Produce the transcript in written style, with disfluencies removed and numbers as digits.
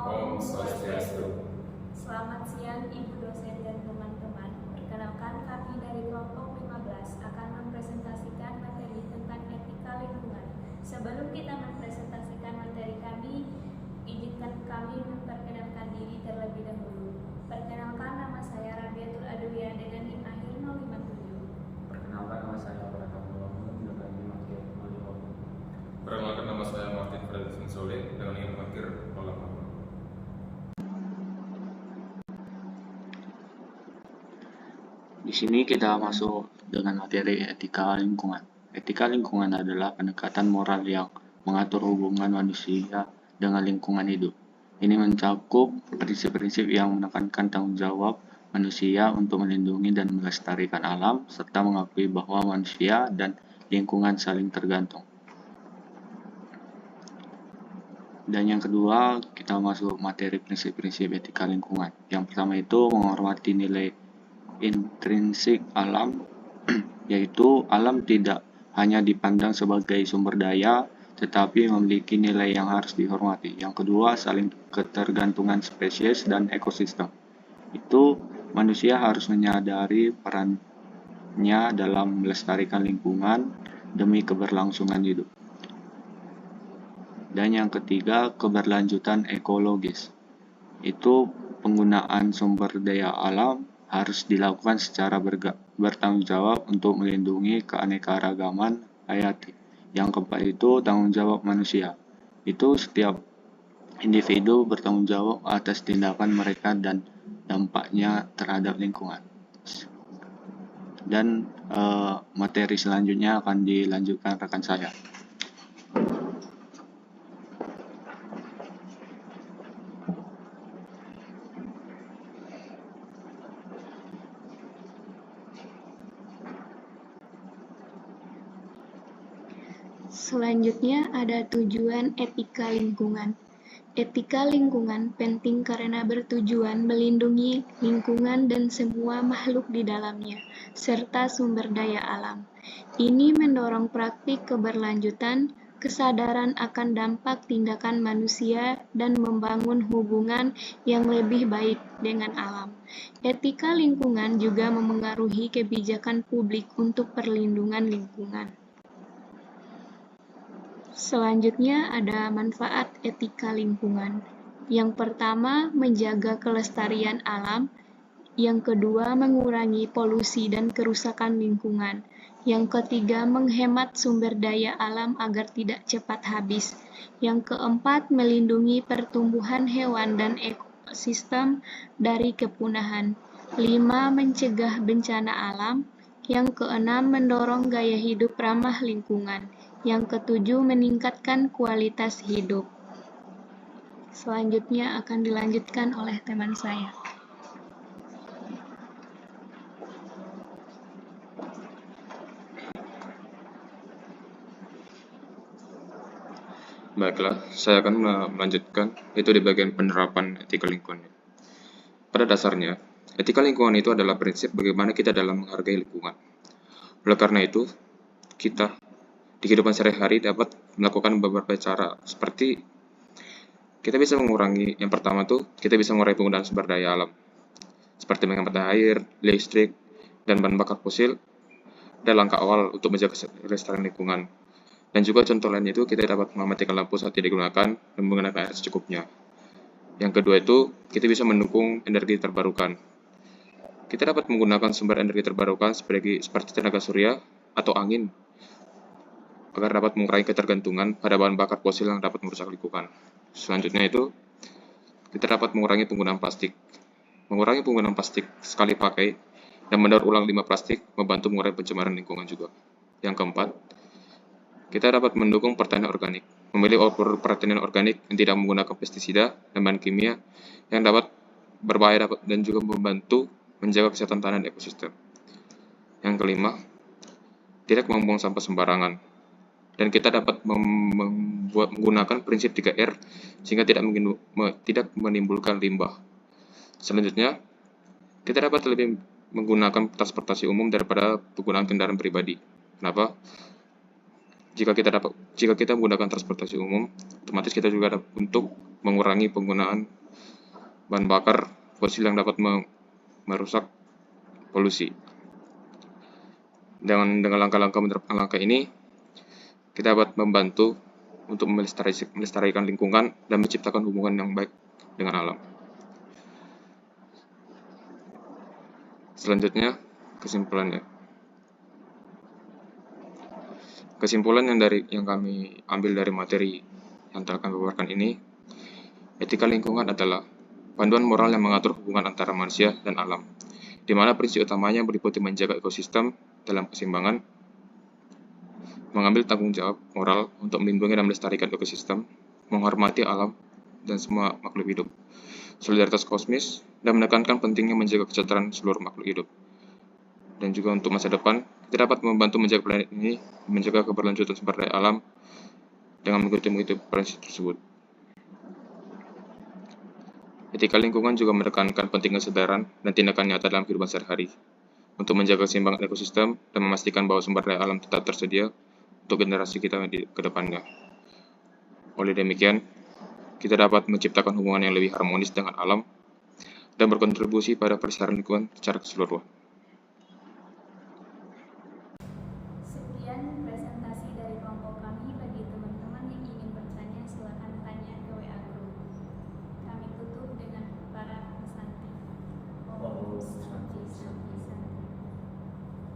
Om Swastiastu. Selamat siang Ibu dosen dan teman-teman. Perkenalkan, kami dari kelompok 15 akan mempresentasikan materi tentang etika lingkungan. Sebelum kita mempresentasikan materi kami, izinkan kami memperkenalkan diri terlebih dahulu. Perkenalkan, nama saya Rabiatul Adulia dengan NIM akhir 057. Perkenalkan, nama saya Abraham Muhammad dengan NIM akhir 050. Perkenalkan, nama saya Martin Frederickson Soleh dengan NIM akhir 08. Di sini kita masuk dengan materi etika lingkungan. Etika lingkungan adalah pendekatan moral yang mengatur hubungan manusia dengan lingkungan hidup. Ini mencakup prinsip-prinsip yang menekankan tanggung jawab manusia untuk melindungi dan melestarikan alam, serta mengakui bahwa manusia dan lingkungan saling tergantung. Dan yang kedua, kita masuk materi prinsip-prinsip etika lingkungan. Yang pertama itu menghormati nilai intrinsik alam, yaitu alam tidak hanya dipandang sebagai sumber daya, tetapi memiliki nilai yang harus dihormati. Yang kedua, saling ketergantungan spesies dan ekosistem. Itu manusia harus menyadari perannya dalam melestarikan lingkungan demi keberlangsungan hidup. Dan yang ketiga, keberlanjutan ekologis. Itu penggunaan sumber daya alam harus dilakukan secara bertanggung jawab untuk melindungi keanekaragaman hayati. Yang keempat itu tanggung jawab manusia. Itu setiap individu bertanggung jawab atas tindakan mereka dan dampaknya terhadap lingkungan. Dan materi selanjutnya akan dilanjutkan rekan saya. Selanjutnya ada tujuan etika lingkungan. Etika lingkungan penting karena bertujuan melindungi lingkungan dan semua makhluk di dalamnya, serta sumber daya alam. Ini mendorong praktik keberlanjutan, kesadaran akan dampak tindakan manusia, dan membangun hubungan yang lebih baik dengan alam. Etika lingkungan juga memengaruhi kebijakan publik untuk perlindungan lingkungan. Selanjutnya ada manfaat etika lingkungan. Yang pertama, menjaga kelestarian alam. Yang kedua, mengurangi polusi dan kerusakan lingkungan. Yang ketiga, menghemat sumber daya alam agar tidak cepat habis. Yang keempat, melindungi pertumbuhan hewan dan ekosistem dari kepunahan. 5. Mencegah bencana alam. Yang keenam, mendorong gaya hidup ramah lingkungan. Yang ketujuh, meningkatkan kualitas hidup. Selanjutnya akan dilanjutkan oleh teman saya. Baiklah, saya akan melanjutkan itu di bagian penerapan etika lingkungan. Pada dasarnya, etika lingkungan itu adalah prinsip bagaimana kita dalam menghargai lingkungan. Oleh karena itu, kita di kehidupan sehari-hari dapat melakukan beberapa cara, seperti kita bisa mengurangi, yang pertama tuh kita bisa mengurangi penggunaan sumber daya alam, seperti menghemat air, listrik, dan bahan bakar fosil, dan langkah awal untuk menjaga kelestarian lingkungan. Dan juga contoh lainnya itu kita dapat mematikan lampu saat tidak digunakan dan menggunakan air secukupnya. Yang kedua itu kita bisa mendukung energi terbarukan. Kita dapat menggunakan sumber energi terbarukan seperti tenaga surya atau angin agar dapat mengurangi ketergantungan pada bahan bakar fosil yang dapat merusak lingkungan. Selanjutnya itu kita dapat mengurangi penggunaan plastik. Mengurangi penggunaan plastik sekali pakai dan mendaur ulang limbah plastik membantu mengurangi pencemaran lingkungan juga. Yang keempat, kita dapat mendukung pertanian organik. Memilih pertanian organik yang tidak menggunakan pestisida dan bahan kimia yang dapat berbahaya dan juga membantu menjaga kesehatan tanah dan ekosistem. Yang kelima, tidak membuang sampah sembarangan. Dan kita dapat menggunakan prinsip 3R sehingga tidak menimbulkan limbah. Selanjutnya, kita dapat lebih menggunakan transportasi umum daripada penggunaan kendaraan pribadi. Kenapa? Jika kita menggunakan transportasi umum, otomatis kita juga dapat untuk mengurangi penggunaan bahan bakar fosil yang dapat merusak polusi. Dengan langkah-langkah menerapkan langkah ini, kita dapat membantu untuk melestarikan lingkungan dan menciptakan hubungan yang baik dengan alam. Selanjutnya, kesimpulannya. Kesimpulan yang kami ambil dari materi yang telah kami paparkan ini, etika lingkungan adalah panduan moral yang mengatur hubungan antara manusia dan alam, di mana prinsip utamanya meliputi menjaga ekosistem dalam keseimbangan, mengambil tanggung jawab moral untuk melindungi dan melestarikan ekosistem, menghormati alam dan semua makhluk hidup, solidaritas kosmis, dan menekankan pentingnya menjaga kesejahteraan seluruh makhluk hidup. Dan juga untuk masa depan, kita dapat membantu menjaga planet ini, menjaga keberlanjutan sumber daya alam dengan mengikuti prinsip tersebut. Etika lingkungan juga menekankan pentingnya kesadaran dan tindakan nyata dalam kehidupan sehari-hari untuk menjaga keseimbangan ekosistem dan memastikan bahwa sumber daya alam tetap tersedia untuk generasi kita ke depannya. Oleh demikian, kita dapat menciptakan hubungan yang lebih harmonis dengan alam dan berkontribusi pada pelestarian lingkungan secara keseluruhan.